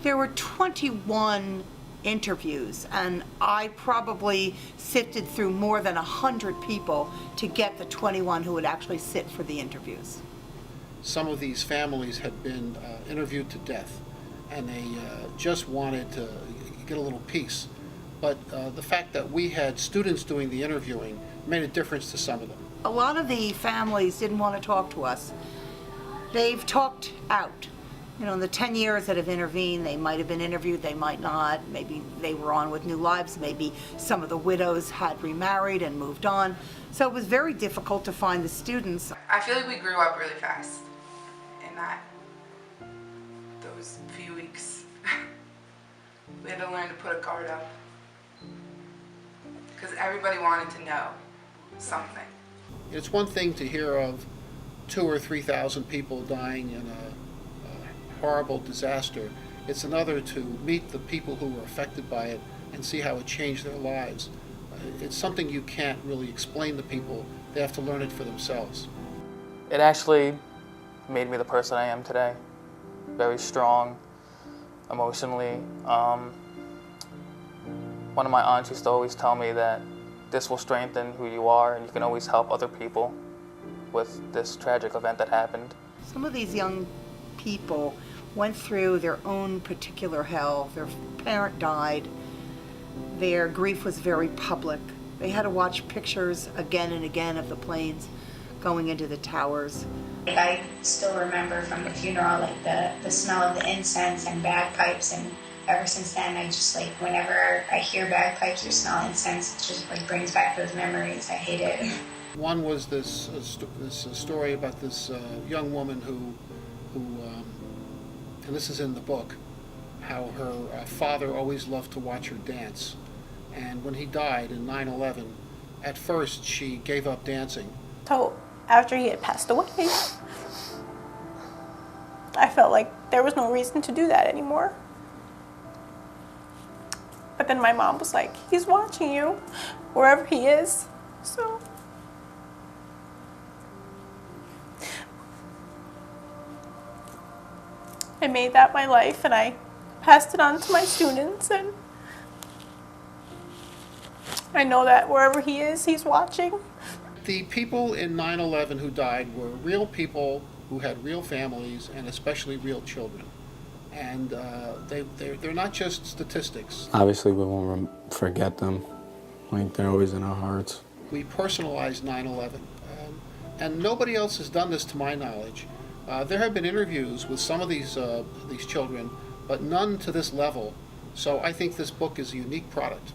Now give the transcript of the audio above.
There were 21 interviews, and I probably sifted through more than 100 people to get the 21 who would actually sit for the interviews. Some of these families had been interviewed to death, and they just wanted to get a little peace. But the fact that we had students doing the interviewing made a difference to some of them. A lot of the families didn't want to talk to us. They've talked out. You know, in the 10 years that have intervened, they might have been interviewed, they might not. Maybe they were on with new lives. Maybe some of the widows had remarried and moved on. So it was very difficult to find the students. I feel like we grew up really fast in those few weeks. We had to learn to put a guard up because everybody wanted to know something. It's one thing to hear of 2,000 or 3,000 people dying in a horrible disaster. It's another to meet the people who were affected by it and see how it changed their lives. It's something you can't really explain to people. They have to learn it for themselves. It actually made me the person I am today. Very strong, emotionally. One of my aunts used to always tell me that this will strengthen who you are and you can always help other people with this tragic event that happened. Some of these young people went through their own particular hell. Their parent died. Their grief was very public. They had to watch pictures again and again of the planes going into the towers. I still remember from the funeral, like the smell of the incense and bagpipes, and ever since then, I just like, whenever I hear bagpipes or smell incense, it just like brings back those memories. I hate it. One was this story about this young woman who and this is in the book, how her father always loved to watch her dance. And when he died in 9/11, at first she gave up dancing. So after he had passed away, I felt like there was no reason to do that anymore. But then my mom was like, he's watching you wherever he is. So I made that my life, and I passed it on to my students, and I know that wherever he is, he's watching. The people in 9/11 who died were real people who had real families and especially real children. And they're not just statistics. Obviously, we won't forget them. Like, they're always in our hearts. We personalized 9/11, and nobody else has done this to my knowledge. There have been interviews with some of these children, but none to this level. So I think this book is a unique product.